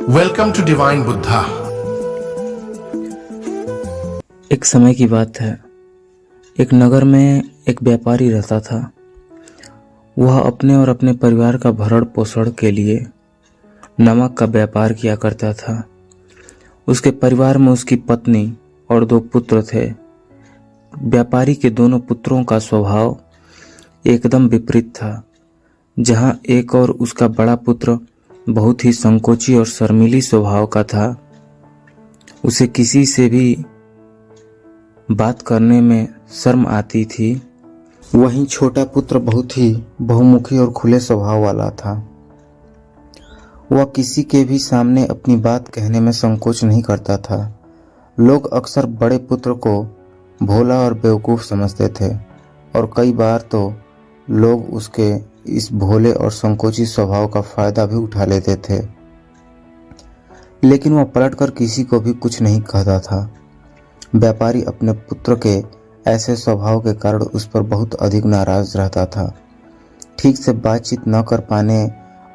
Welcome to divine Buddha. एक समय की बात है। एक नगर में एक व्यापारी रहता था। वह अपने और अपने परिवार का भरण पोषण के लिए नमक का व्यापार किया करता था। उसके परिवार में उसकी पत्नी और 2 पुत्र थे। व्यापारी के दोनों पुत्रों का स्वभाव एकदम विपरीत था। जहां एक और उसका बड़ा पुत्र बहुत ही संकोची और शर्मीली स्वभाव का था। उसे किसी से भी बात करने में शर्म आती थी। वहीं छोटा पुत्र बहुत ही बहुमुखी और खुले स्वभाव वाला था। वह किसी के भी सामने अपनी बात कहने में संकोच नहीं करता था। लोग अक्सर बड़े पुत्र को भोला और बेवकूफ़ समझते थे और कई बार तो लोग उसके इस भोले और संकोची स्वभाव का फायदा भी उठा लेते थे। लेकिन वह पलटकर किसी को भी कुछ नहीं कहता था। व्यापारी अपने पुत्र के ऐसे स्वभाव के कारण उस पर बहुत अधिक नाराज रहता था। ठीक से बातचीत न कर पाने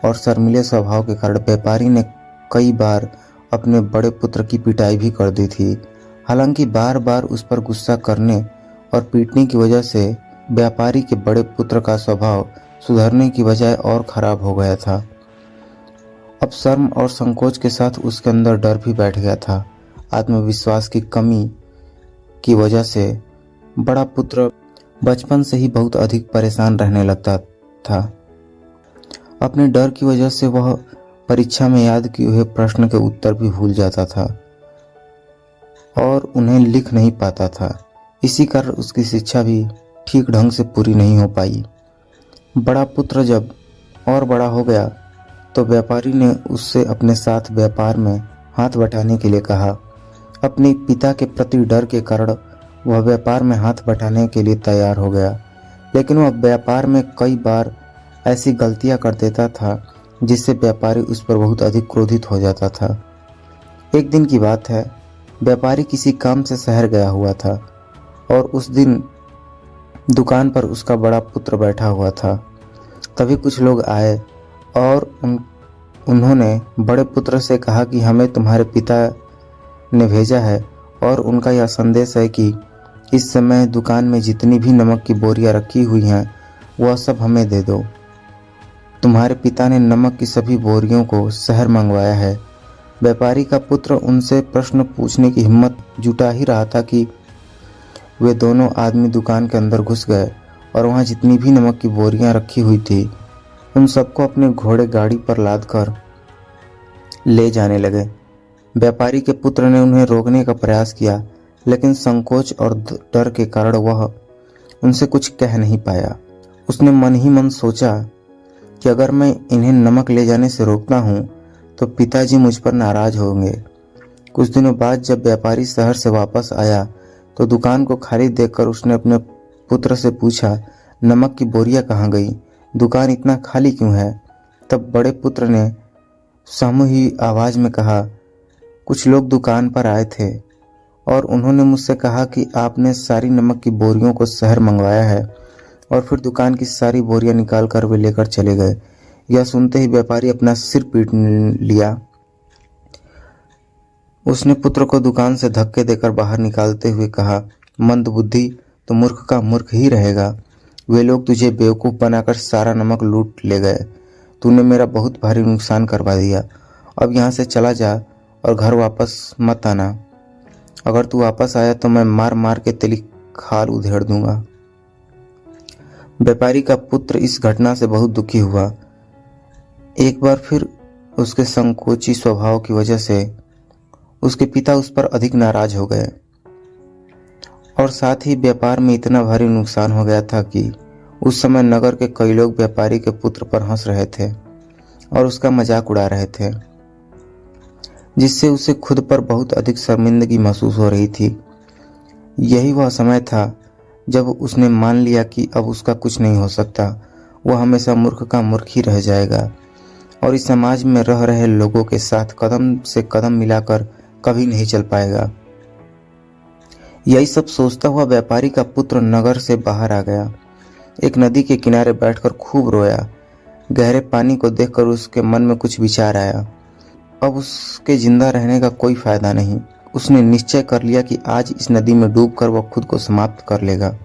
और शर्मीले स्वभाव के कारण व्यापारी ने कई बार अपने बड़े पुत्र की पिटाई भी कर दी थी। हालांकि बार बार उस पर गुस्सा करने और पीटने की वजह से व्यापारी के बड़े पुत्र का स्वभाव सुधरने की बजाय और खराब हो गया था। अब शर्म और संकोच के साथ उसके अंदर डर भी बैठ गया था। आत्मविश्वास की कमी की वजह से बड़ा पुत्र बचपन से ही बहुत अधिक परेशान रहने लगता था। अपने डर की वजह से वह परीक्षा में याद किए हुए प्रश्न के उत्तर भी भूल जाता था और उन्हें लिख नहीं पाता था। इसी कारण उसकी शिक्षा भी ठीक ढंग से पूरी नहीं हो पाई। बड़ा पुत्र जब और बड़ा हो गया तो व्यापारी ने उससे अपने साथ व्यापार में हाथ बटाने के लिए कहा। अपने पिता के प्रति डर के कारण वह व्यापार में हाथ बटाने के लिए तैयार हो गया। लेकिन वह व्यापार में कई बार ऐसी गलतियां कर देता था जिससे व्यापारी उस पर बहुत अधिक क्रोधित हो जाता था। एक दिन की बात है, व्यापारी किसी काम से शहर गया हुआ था और उस दिन दुकान पर उसका बड़ा पुत्र बैठा हुआ था। तभी कुछ लोग आए और उन्होंने बड़े पुत्र से कहा कि हमें तुम्हारे पिता ने भेजा है और उनका यह संदेश है कि इस समय दुकान में जितनी भी नमक की बोरियां रखी हुई हैं वह सब हमें दे दो। तुम्हारे पिता ने नमक की सभी बोरियों को शहर मंगवाया है। व्यापारी का पुत्र उनसे प्रश्न पूछने की हिम्मत जुटा ही रहा था कि वे दोनों आदमी दुकान के अंदर घुस गए और वहां जितनी भी नमक की बोरियां रखी हुई थी उन सबको अपने घोड़े गाड़ी पर लाद कर ले जाने लगे। व्यापारी के पुत्र ने उन्हें रोकने का प्रयास किया, लेकिन संकोच और डर के कारण वह उनसे कुछ कह नहीं पाया। उसने मन ही मन सोचा कि अगर मैं इन्हें नमक ले जाने से रोकता हूँ तो पिताजी मुझ पर नाराज होंगे। कुछ दिनों बाद जब व्यापारी शहर से वापस आया तो दुकान को खाली देखकर उसने अपने पुत्र से पूछा, नमक की बोरियां कहाँ गई? दुकान इतना खाली क्यों है? तब बड़े पुत्र ने सामूहिक आवाज में कहा, कुछ लोग दुकान पर आए थे और उन्होंने मुझसे कहा कि आपने सारी नमक की बोरियों को शहर मंगवाया है और फिर दुकान की सारी बोरियां निकाल कर वे लेकर चले गए। यह सुनते ही व्यापारी अपना सिर पीट लिया। उसने पुत्र को दुकान से धक्के देकर बाहर निकालते हुए कहा, मंदबुद्धि तो मूर्ख का मूर्ख ही रहेगा। वे लोग तुझे बेवकूफ़ बनाकर सारा नमक लूट ले गए। तूने मेरा बहुत भारी नुकसान करवा दिया। अब यहाँ से चला जा और घर वापस मत आना। अगर तू वापस आया तो मैं मार मार के तेरी खाल उधेड़ दूंगा। व्यापारी का पुत्र इस घटना से बहुत दुखी हुआ। एक बार फिर उसके संकोची स्वभाव की वजह से उसके पिता उस पर अधिक नाराज हो गए और साथ ही व्यापार में इतना भारी नुकसान हो गया था कि उस समय नगर के कई लोग व्यापारी के पुत्र पर हंस रहे थे और उसका मजाक उड़ा रहे थे, जिससे उसे खुद पर बहुत अधिक शर्मिंदगी महसूस हो रही थी। यही वह समय था जब उसने मान लिया कि अब उसका कुछ नहीं हो सकता। वह हमेशा मूर्ख का मूर्ख ही रह जाएगा और इस समाज में रह रहे लोगों के साथ कदम से कदम मिलाकर कभी नहीं चल पाएगा। यही सब सोचता हुआ व्यापारी का पुत्र नगर से बाहर आ गया। एक नदी के किनारे बैठकर खूब रोया। गहरे पानी को देखकर उसके मन में कुछ विचार आया अब उसके जिंदा रहने का कोई फायदा नहीं। उसने निश्चय कर लिया कि आज इस नदी में डूबकर वह खुद को समाप्त कर लेगा।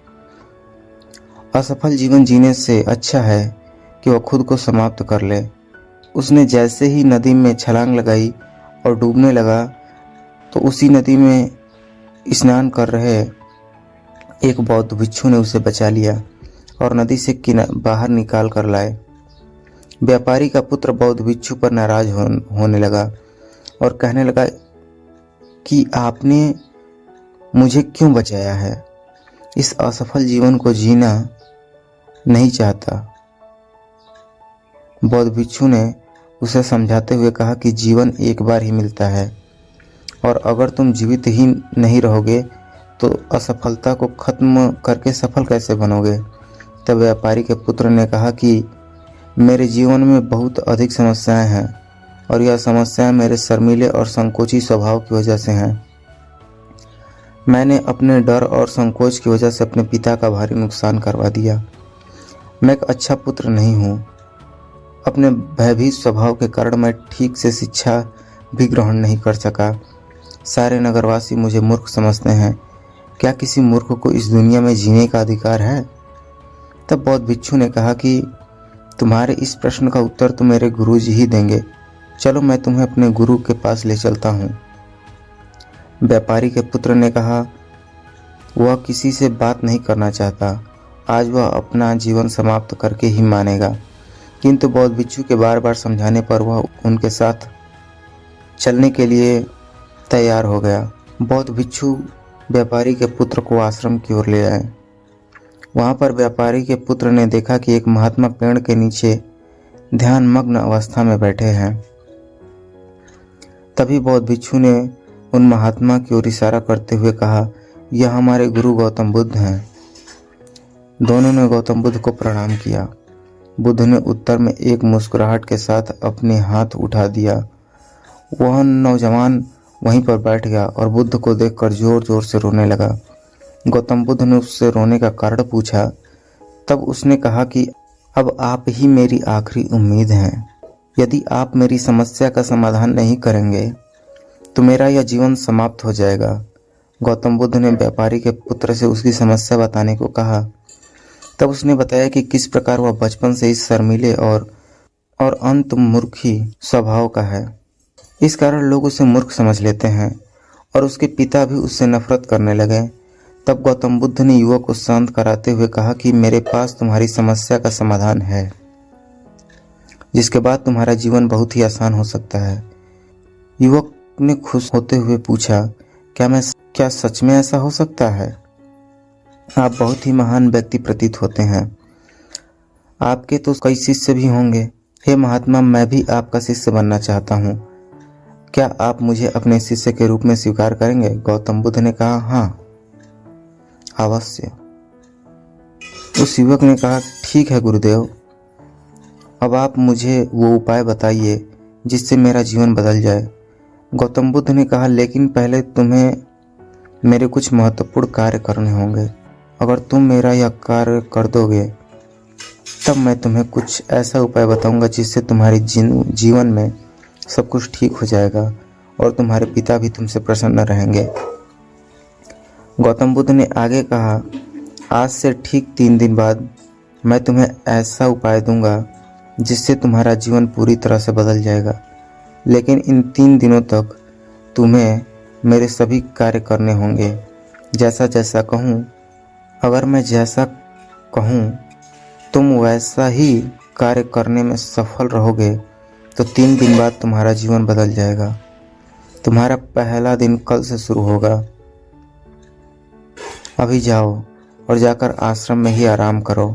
असफल जीवन जीने से अच्छा है कि वह खुद को समाप्त कर ले। उसने जैसे ही नदी में छलांग लगाई और डूबने लगा तो उसी नदी में स्नान कर रहे एक बौद्ध भिक्षु ने उसे बचा लिया और नदी से बाहर निकाल कर लाए। व्यापारी का पुत्र बौद्ध भिक्षु पर नाराज होने लगा और कहने लगा कि आपने मुझे क्यों बचाया है? इस असफल जीवन को जीना नहीं चाहता। बौद्ध भिक्षु ने उसे समझाते हुए कहा कि जीवन एक बार ही मिलता है और अगर तुम जीवित ही नहीं रहोगे तो असफलता को खत्म करके सफल कैसे बनोगे? तब व्यापारी के पुत्र ने कहा कि मेरे जीवन में बहुत अधिक समस्याएं हैं और यह समस्याएं मेरे शर्मीले और संकोची स्वभाव की वजह से हैं। मैंने अपने डर और संकोच की वजह से अपने पिता का भारी नुकसान करवा दिया। मैं एक अच्छा पुत्र नहीं हूँ। अपने भयभीत स्वभाव के कारण मैं ठीक से शिक्षा भी ग्रहण नहीं कर सका। सारे नगरवासी मुझे मूर्ख समझते हैं। क्या किसी मूर्ख को इस दुनिया में जीने का अधिकार है? तब बौद्ध भिक्षु ने कहा कि तुम्हारे इस प्रश्न का उत्तर तो मेरे गुरुजी ही देंगे। चलो मैं तुम्हें अपने गुरु के पास ले चलता हूँ। व्यापारी के पुत्र ने कहा वह किसी से बात नहीं करना चाहता। आज वह अपना जीवन समाप्त करके ही मानेगा। किंतु बौद्ध भिक्षु के बार बार समझाने पर वह उनके साथ चलने के लिए तैयार हो गया। बौद्ध भिक्षु व्यापारी के पुत्र को आश्रम की ओर ले आए। वहां पर व्यापारी के पुत्र ने देखा कि एक महात्मा पेड़ के नीचे ध्यानमग्न अवस्था में बैठे हैं। तभी बौद्ध भिक्षु ने उन महात्मा की ओर इशारा करते हुए कहा, यह हमारे गुरु गौतम बुद्ध हैं। दोनों ने गौतम बुद्ध को प्रणाम किया। बुद्ध ने उत्तर में एक मुस्कुराहट के साथ अपने हाथ उठा दिया। वह नौजवान वहीं पर बैठ गया और बुद्ध को देखकर जोर जोर से रोने लगा। गौतम बुद्ध ने उससे रोने का कारण पूछा। तब उसने कहा कि अब आप ही मेरी आखिरी उम्मीद हैं। यदि आप मेरी समस्या का समाधान नहीं करेंगे तो मेरा यह जीवन समाप्त हो जाएगा। गौतम बुद्ध ने व्यापारी के पुत्र से उसकी समस्या बताने को कहा। तब उसने बताया कि किस प्रकार वह बचपन से इस शर्मीले और अंत मूर्खी स्वभाव का है। इस कारण लोग उसे मूर्ख समझ लेते हैं और उसके पिता भी उससे नफरत करने लगे। तब गौतम बुद्ध ने युवक को शांत कराते हुए कहा कि मेरे पास तुम्हारी समस्या का समाधान है, जिसके बाद तुम्हारा जीवन बहुत ही आसान हो सकता है। युवक ने खुश होते हुए पूछा, क्या सच में ऐसा हो सकता है? आप बहुत ही महान व्यक्ति प्रतीत होते हैं। आपके तो कई शिष्य भी होंगे। हे महात्मा, मैं भी आपका शिष्य बनना चाहता हूँ। क्या आप मुझे अपने शिष्य के रूप में स्वीकार करेंगे? गौतम बुद्ध ने कहा, हाँ अवश्य। उस युवक ने कहा, ठीक है गुरुदेव, अब आप मुझे वो उपाय बताइए जिससे मेरा जीवन बदल जाए। गौतम बुद्ध ने कहा, लेकिन पहले तुम्हें मेरे कुछ महत्वपूर्ण कार्य करने होंगे। अगर तुम मेरा यह कार्य कर दोगे तब मैं तुम्हें कुछ ऐसा उपाय बताऊंगा जिससे तुम्हारे जीवन में सब कुछ ठीक हो जाएगा और तुम्हारे पिता भी तुमसे प्रसन्न रहेंगे। गौतम बुद्ध ने आगे कहा, आज से ठीक 3 दिन बाद मैं तुम्हें ऐसा उपाय दूंगा जिससे तुम्हारा जीवन पूरी तरह से बदल जाएगा। लेकिन इन 3 दिनों तक तुम्हें मेरे सभी कार्य करने होंगे, जैसा जैसा कहूँ। अगर मैं जैसा कहूँ तुम वैसा ही कार्य करने में सफल रहोगे तो 3 दिन बाद तुम्हारा जीवन बदल जाएगा। तुम्हारा पहला दिन कल से शुरू होगा। अभी जाओ और जाकर आश्रम में ही आराम करो।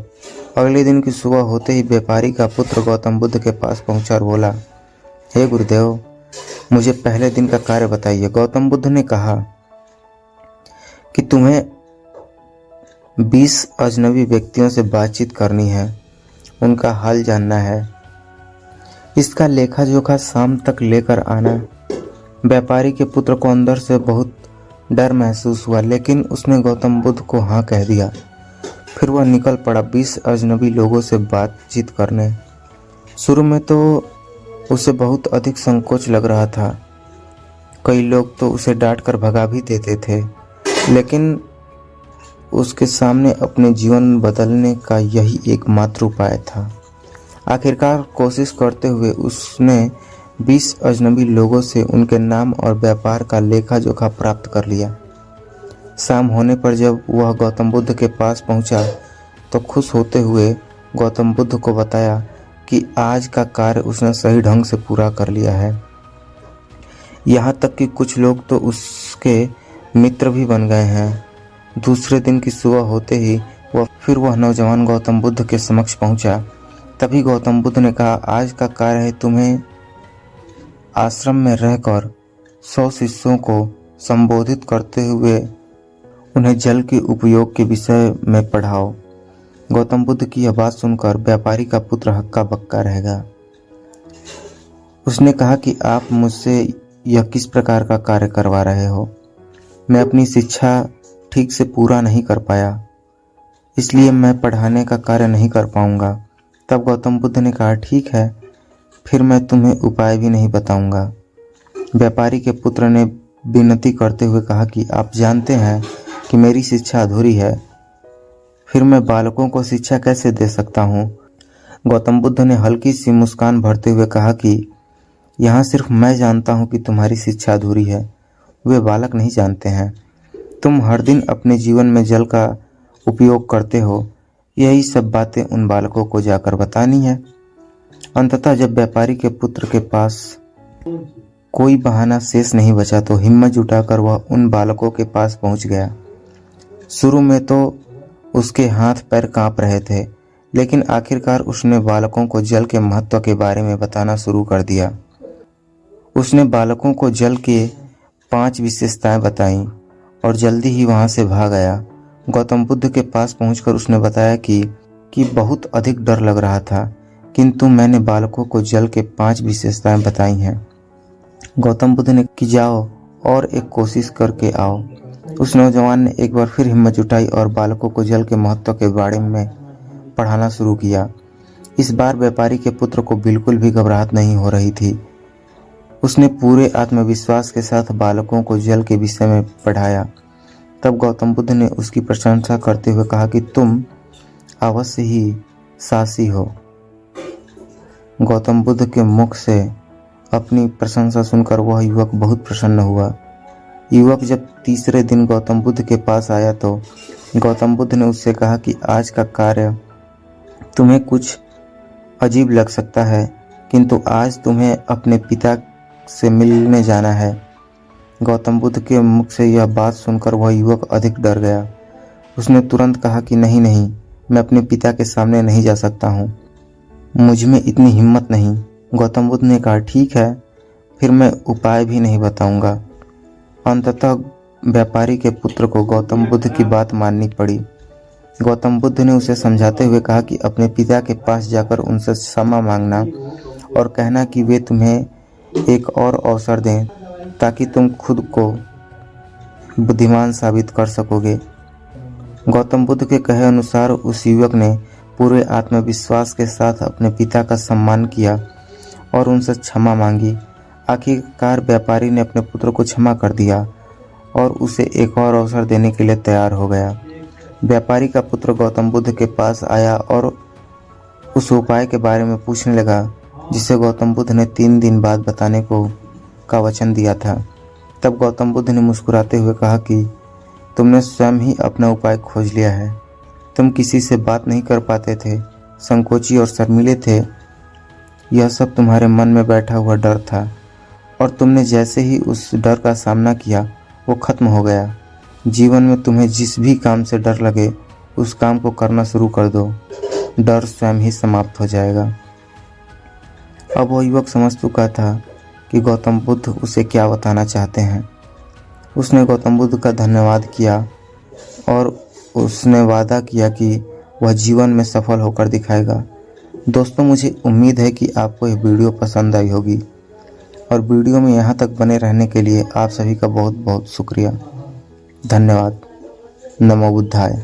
अगले दिन की सुबह होते ही व्यापारी का पुत्र गौतम बुद्ध के पास पहुंचा और बोला, हे गुरुदेव, मुझे पहले दिन का कार्य बताइए। गौतम बुद्ध ने कहा कि तुम्हें 20 अजनबी व्यक्तियों से बातचीत करनी है, उनका हाल जानना है। इसका लेखा जोखा शाम तक लेकर आना। व्यापारी के पुत्र को अंदर से बहुत डर महसूस हुआ, लेकिन उसने गौतम बुद्ध को हाँ कह दिया। फिर वह निकल पड़ा 20 अजनबी लोगों से बातचीत करने। शुरू में तो उसे बहुत अधिक संकोच लग रहा था। कई लोग तो उसे डांट कर भगा भी देते थे, लेकिन उसके सामने अपने जीवन बदलने का यही एकमात्र उपाय था। आखिरकार कोशिश करते हुए उसने 20 अजनबी लोगों से उनके नाम और व्यापार का लेखा जोखा प्राप्त कर लिया। शाम होने पर जब वह गौतम बुद्ध के पास पहुंचा तो खुश होते हुए गौतम बुद्ध को बताया कि आज का कार्य उसने सही ढंग से पूरा कर लिया है। यहाँ तक कि कुछ लोग तो उसके मित्र भी बन गए हैं। दूसरे दिन की सुबह होते ही वह नौजवान गौतम बुद्ध के समक्ष पहुंचा। तभी गौतम बुद्ध ने कहा, आज का कार्य है तुम्हें आश्रम में रहकर 100 शिष्यों को संबोधित करते हुए उन्हें जल के उपयोग के विषय में पढ़ाओ। गौतम बुद्ध की यह बात सुनकर व्यापारी का पुत्र हक्का बक्का रह गया। उसने कहा कि आप मुझसे यह किस प्रकार का कार्य करवा रहे हो? मैं अपनी शिक्षा ठीक से पूरा नहीं कर पाया, इसलिए मैं पढ़ाने का कार्य नहीं कर पाऊंगा। तब गौतम बुद्ध ने कहा, ठीक है, फिर मैं तुम्हें उपाय भी नहीं बताऊंगा। व्यापारी के पुत्र ने विनती करते हुए कहा कि आप जानते हैं कि मेरी शिक्षा अधूरी है, फिर मैं बालकों को शिक्षा कैसे दे सकता हूँ? गौतम बुद्ध ने हल्की सी मुस्कान भरते हुए कहा कि यहाँ सिर्फ मैं जानता हूँ कि तुम्हारी शिक्षा अधूरी है, वे बालक नहीं जानते हैं। तुम हर दिन अपने जीवन में जल का उपयोग करते हो, यही सब बातें उन बालकों को जाकर बतानी है। अंततः जब व्यापारी के पुत्र के पास कोई बहाना शेष नहीं बचा तो हिम्मत जुटाकर वह उन बालकों के पास पहुंच गया। शुरू में तो उसके हाथ पैर कांप रहे थे, लेकिन आखिरकार उसने बालकों को जल के महत्व के बारे में बताना शुरू कर दिया। उसने बालकों को जल के 5 विशेषताएं बताईं और जल्दी ही वहां से भाग आया। गौतम बुद्ध के पास पहुंचकर उसने बताया कि बहुत अधिक डर लग रहा था, किंतु मैंने बालकों को जल के 5 विशेषताएं बताई हैं। गौतम बुद्ध ने कि जाओ और एक कोशिश करके आओ। उस नौजवान ने एक बार फिर हिम्मत जुटाई और बालकों को जल के महत्व के बारे में पढ़ाना शुरू किया। इस बार व्यापारी के पुत्र को बिल्कुल भी घबराहट नहीं हो रही थी। उसने पूरे आत्मविश्वास के साथ बालकों को जल के विषय में पढ़ाया। तब गौतम बुद्ध ने उसकी प्रशंसा करते हुए कहा कि तुम अवश्य ही साहसी हो। गौतम बुद्ध के मुख से अपनी प्रशंसा सुनकर वह युवक बहुत प्रसन्न हुआ। युवक जब तीसरे दिन गौतम बुद्ध के पास आया तो गौतम बुद्ध ने उससे कहा कि आज का कार्य तुम्हें कुछ अजीब लग सकता है, किंतु आज तुम्हें अपने पिता से मिलने जाना है। गौतम बुद्ध के मुख से यह बात सुनकर वह युवक अधिक डर गया। उसने तुरंत कहा कि नहीं, मैं अपने पिता के सामने नहीं जा सकता हूँ, मुझ में इतनी हिम्मत नहीं। गौतम बुद्ध ने कहा, ठीक है, फिर मैं उपाय भी नहीं बताऊंगा। अंततः व्यापारी के पुत्र को गौतम बुद्ध की बात माननी पड़ी। गौतम बुद्ध ने उसे समझाते हुए कहा कि अपने पिता के पास जाकर उनसे क्षमा मांगना और कहना कि वे तुम्हें एक और अवसर दें ताकि तुम खुद को बुद्धिमान साबित कर सकोगे। गौतम बुद्ध के कहे अनुसार उस युवक ने पूरे आत्मविश्वास के साथ अपने पिता का सम्मान किया और उनसे क्षमा मांगी। आखिरकार व्यापारी ने अपने पुत्र को क्षमा कर दिया और उसे एक और अवसर देने के लिए तैयार हो गया। व्यापारी का पुत्र गौतम बुद्ध के पास आया और उस उपाय के बारे में पूछने लगा जिसे गौतम बुद्ध ने 3 दिन बाद बताने का वचन दिया था। तब गौतम बुद्ध ने मुस्कुराते हुए कहा कि तुमने स्वयं ही अपना उपाय खोज लिया है। तुम किसी से बात नहीं कर पाते थे, संकोची और शर्मीले थे। यह सब तुम्हारे मन में बैठा हुआ डर था और तुमने जैसे ही उस डर का सामना किया वो खत्म हो गया। जीवन में तुम्हें जिस भी काम से डर लगे उस काम को करना शुरू कर दो, डर स्वयं ही समाप्त हो जाएगा। अब वो युवक समझ चुका था कि गौतम बुद्ध उसे क्या बताना चाहते हैं। उसने गौतम बुद्ध का धन्यवाद किया और उसने वादा किया कि वह जीवन में सफल होकर दिखाएगा। दोस्तों, मुझे उम्मीद है कि आपको यह वीडियो पसंद आई होगी और वीडियो में यहाँ तक बने रहने के लिए आप सभी का बहुत बहुत शुक्रिया। धन्यवाद। नमो बुद्धाय।